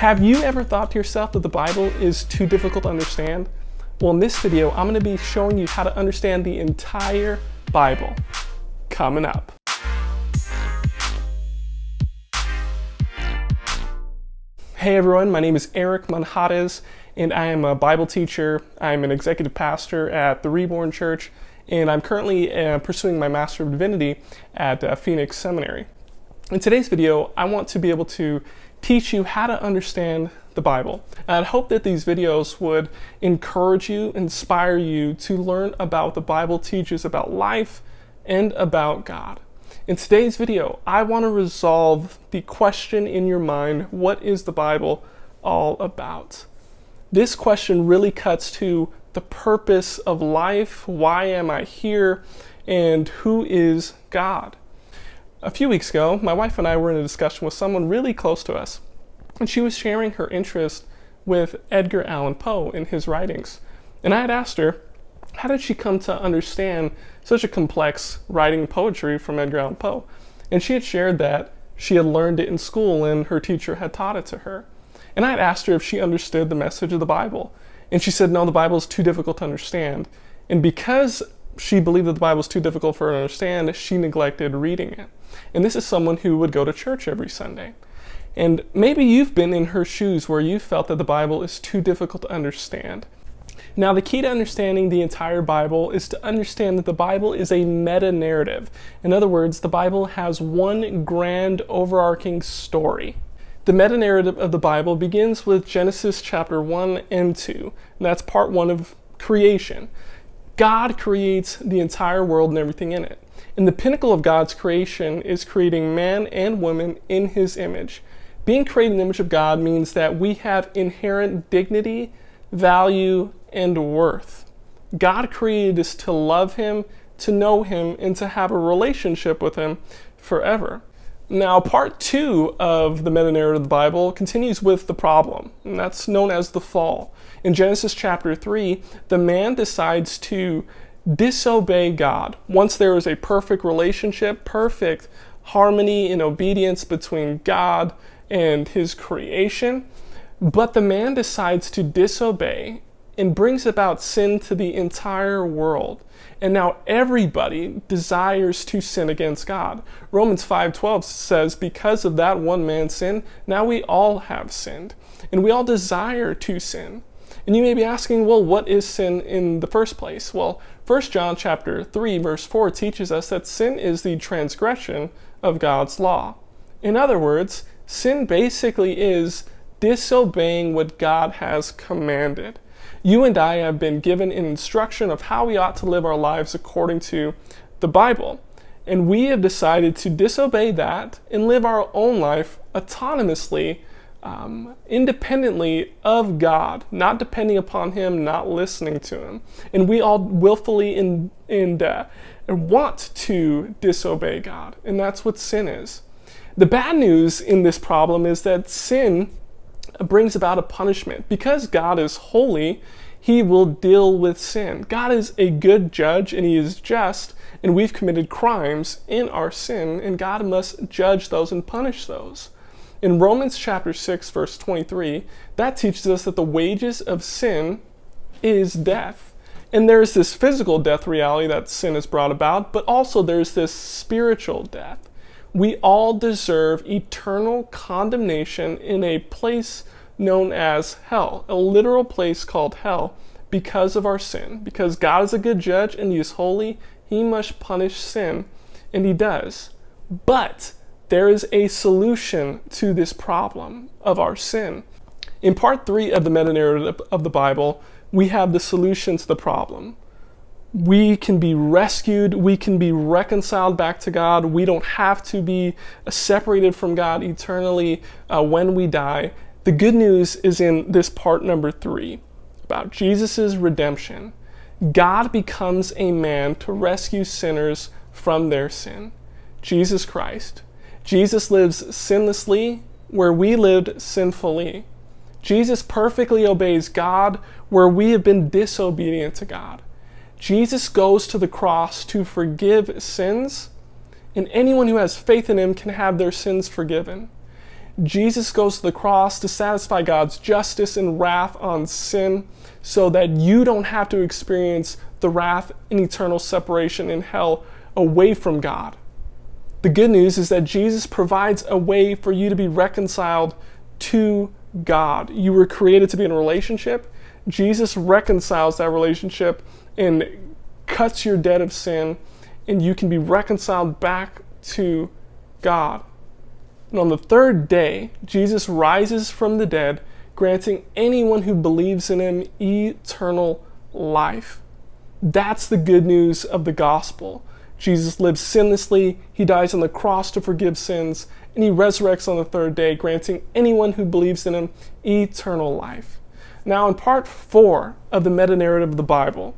Have you ever thought to yourself that the Bible is too difficult to understand? Well, in this video, I'm going to be showing you how to understand the entire Bible. Coming up. Hey everyone, my name is Eric Manjarrez, and I am a Bible teacher. I'm an executive pastor at the Reborn Church, and I'm currently pursuing my Master of Divinity at Phoenix Seminary. In today's video, I want to be able to teach you how to understand the Bible. And I hope that these videos would encourage you, inspire you to learn about what the Bible teaches about life and about God. In today's video, I want to resolve the question in your mind, what is the Bible all about? This question really cuts to the purpose of life, why am I here, and who is God? A few weeks ago, my wife and I were in a discussion with someone really close to us, and she was sharing her interest with Edgar Allan Poe in his writings. And I had asked her, how did she come to understand such a complex writing poetry from Edgar Allan Poe? And she had shared that she had learned it in school and her teacher had taught it to her. And I had asked her if she understood the message of the Bible. And she said, no, the Bible is too difficult to understand. And because she believed that the Bible was too difficult for her to understand, she neglected reading it. And this is someone who would go to church every Sunday. And maybe you've been in her shoes where you felt that the Bible is too difficult to understand. Now, the key to understanding the entire Bible is to understand that the Bible is a meta-narrative. In other words, the Bible has one grand overarching story. The meta-narrative of the Bible begins with Genesis chapter 1 and 2, and that's part 1 of creation. God creates the entire world and everything in it. And the pinnacle of God's creation is creating man and woman in His image. Being created in the image of God means that we have inherent dignity, value, and worth. God created us to love Him, to know Him, and to have a relationship with Him forever. Now, part 2 of the meta-narrative of the Bible continues with the problem, and that's known as the fall. In Genesis chapter 3, the man decides to disobey God. Once there is a perfect relationship, perfect harmony and obedience between God and His creation, but the man decides to disobey and brings about sin to the entire world. And now everybody desires to sin against God. Romans 5:12 says, because of that one man's sin, now we all have sinned. And we all desire to sin. And you may be asking, well, what is sin in the first place? Well, 1 John chapter 3, verse 4 teaches us that sin is the transgression of God's law. In other words, sin basically is disobeying what God has commanded. You and I have been given an instruction of how we ought to live our lives according to the Bible. And we have decided to disobey that and live our own life autonomously, independently of God, not depending upon Him, not listening to Him. And we all willfully want to disobey God. And that's what sin is. The bad news in this problem is that sin brings about a punishment. Because God is holy, He will deal with sin. God is a good judge and He is just, and we've committed crimes in our sin, and God must judge those and punish those. In Romans chapter 6, verse 23, that teaches us that the wages of sin is death. And there's this physical death reality that sin has brought about, but also there's this spiritual death. We all deserve eternal condemnation in a place known as hell, a literal place called hell, because of our sin. Because God is a good judge and He is holy, He must punish sin, and He does. But there is a solution to this problem of our sin. In part 3 of the meta-narrative of the Bible, we have the solution to the problem. We can be rescued, we can be reconciled back to God, we don't have to be separated from God eternally when we die. The good news is in this part number 3, about Jesus' redemption. God becomes a man to rescue sinners from their sin. Jesus Christ. Jesus lives sinlessly where we lived sinfully. Jesus perfectly obeys God where we have been disobedient to God. Jesus goes to the cross to forgive sins, and anyone who has faith in Him can have their sins forgiven. Jesus goes to the cross to satisfy God's justice and wrath on sin so that you don't have to experience the wrath and eternal separation in hell away from God. The good news is that Jesus provides a way for you to be reconciled to God. You were created to be in a relationship. Jesus reconciles that relationship and cuts your debt of sin, and you can be reconciled back to God. And on the third day, Jesus rises from the dead, granting anyone who believes in him eternal life. That's the good news of the gospel. Jesus lives sinlessly, he dies on the cross to forgive sins, and he resurrects on the third day, granting anyone who believes in him eternal life. Now, in part 4 of the meta-narrative of the Bible,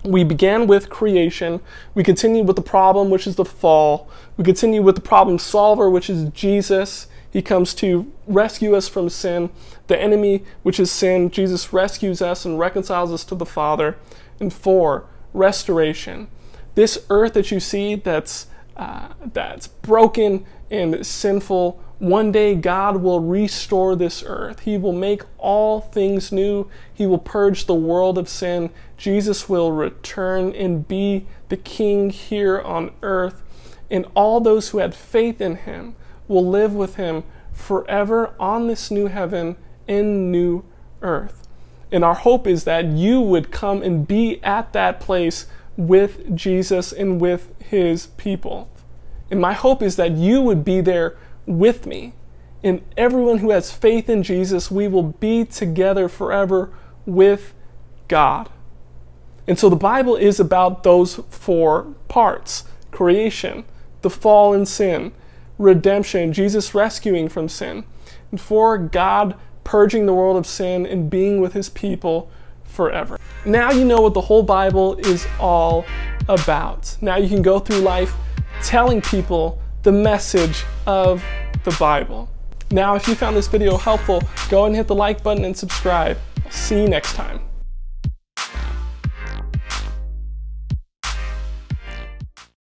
we began with creation, we continued with the problem, which is the fall, we continue with the problem solver, which is Jesus. He comes to rescue us from sin, the enemy, which is sin. Jesus rescues us and reconciles us to the Father. And 4, restoration. This earth that you see that's broken and sinful, one day God will restore this earth. He will make all things new. He will purge the world of sin. Jesus will return and be the King here on earth. And all those who had faith in him will live with him forever on this new heaven and new earth. And our hope is that you would come and be at that place with Jesus and with his people. And my hope is that you would be there with me. And everyone who has faith in Jesus, we will be together forever with God. And so the Bible is about those 4 parts: creation, the fall and sin, redemption, Jesus rescuing from sin, and 4, God purging the world of sin and being with his people forever. Now you know what the whole Bible is all about. Now you can go through life telling people the message of the Bible. Now, if you found this video helpful, go ahead and hit the like button and subscribe. I'll see you next time.